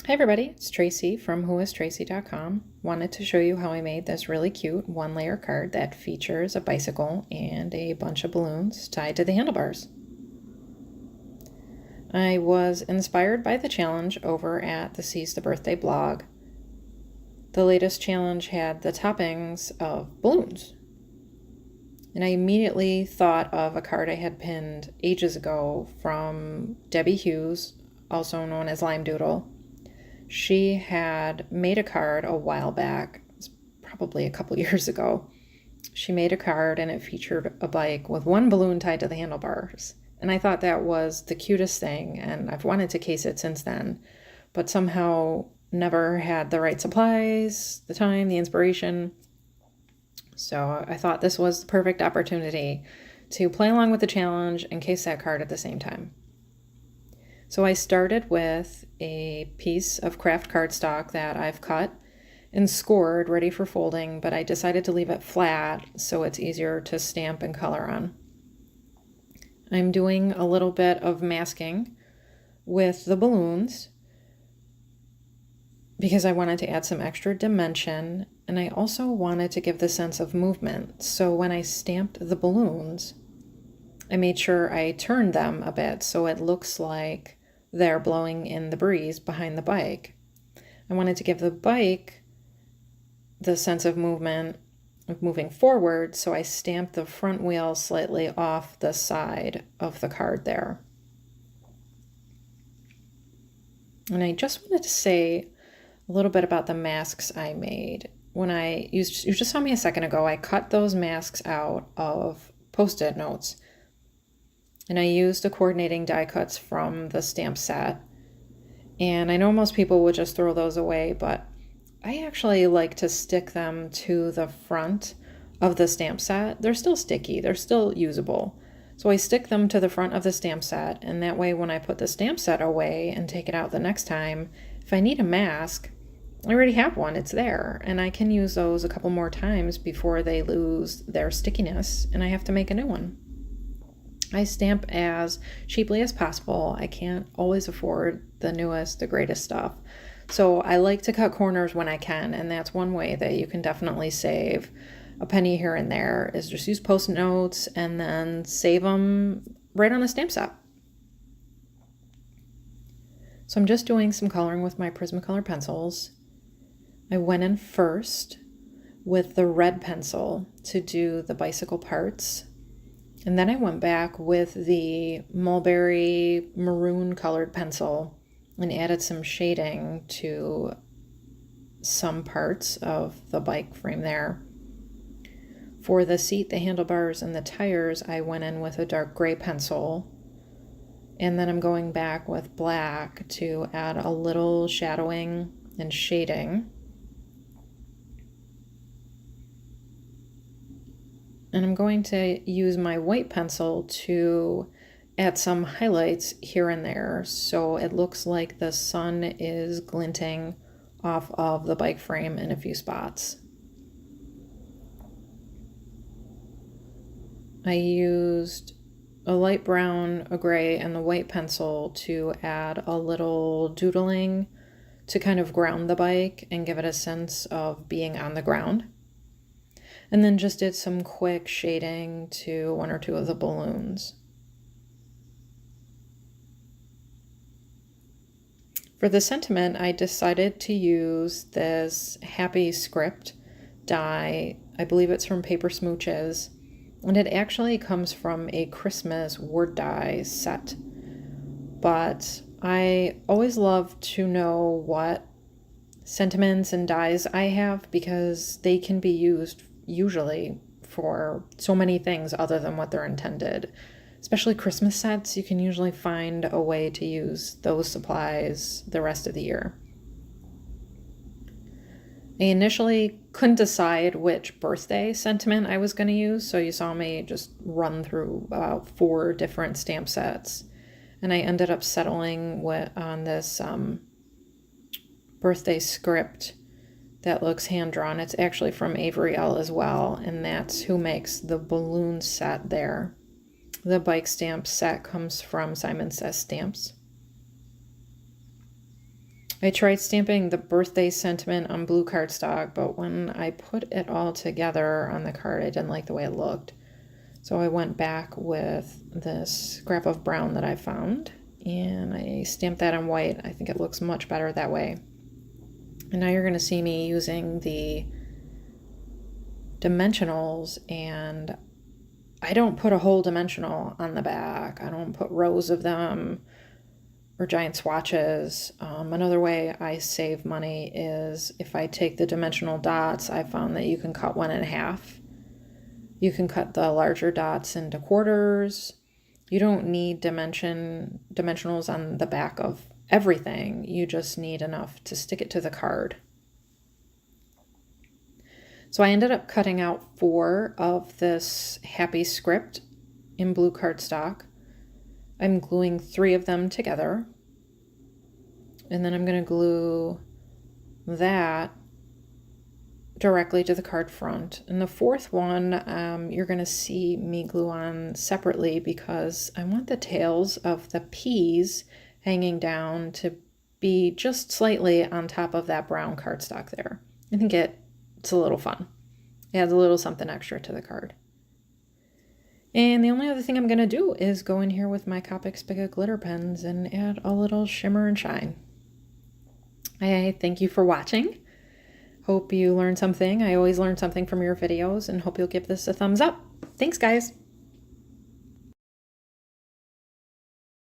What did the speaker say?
Hi everybody, it's Tracy from whoistracy.com. Wanted to show you how I made this really cute one-layer card that features a bicycle and a bunch of balloons tied to the handlebars. I was inspired by the challenge over at the Seize the Birthday blog. The latest challenge had the toppings of balloons. And I immediately thought of a card I had pinned ages ago from Debbie Hughes, also known as Lime Doodle. She had made a card a while back, it was probably a couple years ago. She made a card and it featured a bike with one balloon tied to the handlebars. And I thought that was the cutest thing, and I've wanted to case it since then, but somehow never had the right supplies, the time, the inspiration. So I thought this was the perfect opportunity to play along with the challenge and case that card at the same time. So I started with a piece of craft cardstock that I've cut and scored ready for folding, but I decided to leave it flat so it's easier to stamp and color on. I'm doing a little bit of masking with the balloons because I wanted to add some extra dimension, and I also wanted to give the sense of movement. So when I stamped the balloons, I made sure I turned them a bit so it looks like they're blowing in the breeze behind the bike. I wanted to give the bike the sense of movement, of moving forward, so I stamped the front wheel slightly off the side of the card there. And I just wanted to say a little bit about the masks I made. You just saw me a second ago, I cut those masks out of Post-it notes. And I used the coordinating die cuts from the stamp set. And I know most people would just throw those away, but I actually like to stick them to the front of the stamp set. They're still sticky, they're still usable. So I stick them to the front of the stamp set, and that way when I put the stamp set away and take it out the next time, if I need a mask, I already have one, it's there. And I can use those a couple more times before they lose their stickiness and I have to make a new one. I stamp as cheaply as possible. I can't always afford the newest, the greatest stuff. So I like to cut corners when I can, and that's one way that you can definitely save a penny here and there, is just use Post-it notes and then save them right on the stamp set. So I'm just doing some coloring with my Prismacolor pencils. I went in first with the red pencil to do the bicycle parts. And then I went back with the mulberry maroon colored pencil and added some shading to some parts of the bike frame there. For the seat, the handlebars, and the tires, I went in with a dark gray pencil. And then I'm going back with black to add a little shadowing and shading. And I'm going to use my white pencil to add some highlights here and there so it looks like the sun is glinting off of the bike frame in a few spots. I used a light brown, a gray, and the white pencil to add a little doodling to kind of ground the bike and give it a sense of being on the ground. And then just did some quick shading to one or two of the balloons. For the sentiment, I decided to use this Happy Script die. I believe it's from Paper Smooches, and it actually comes from a Christmas word die set. But I always love to know what sentiments and dies I have because they can be used usually for so many things other than what they're intended. Especially Christmas sets, you can usually find a way to use those supplies the rest of the year. I initially couldn't decide which birthday sentiment I was going to use, so you saw me just run through about 4 different stamp sets. And I ended up settling on this birthday script that looks hand-drawn. It's actually from Avery L as well, and that's who makes the balloon set there. The bike stamp set comes from Simon Says Stamps. I tried stamping the birthday sentiment on blue cardstock, but when I put it all together on the card, I didn't like the way it looked. So I went back with this scrap of brown that I found, and I stamped that on white. I think it looks much better that way. And now you're going to see me using the dimensionals, and I don't put a whole dimensional on the back. I don't put rows of them or giant swatches. Another way I save money is if I take the dimensional dots, I found that you can cut one in half. You can cut the larger dots into quarters. You don't need dimensionals on the back of everything. You just need enough to stick it to the card. So I ended up cutting out 4 of this happy script in blue cardstock. I'm gluing 3 of them together. And then I'm going to glue that directly to the card front. And the 4th one, you're going to see me glue on separately because I want the tails of the peas hanging down to be just slightly on top of that brown cardstock there. I think it's a little fun. It adds a little something extra to the card. And the only other thing I'm going to do is go in here with my Copic Spigot glitter pens and add a little shimmer and shine. I thank you for watching. Hope you learned something. I always learn something from your videos and hope you'll give this a thumbs up. Thanks, guys.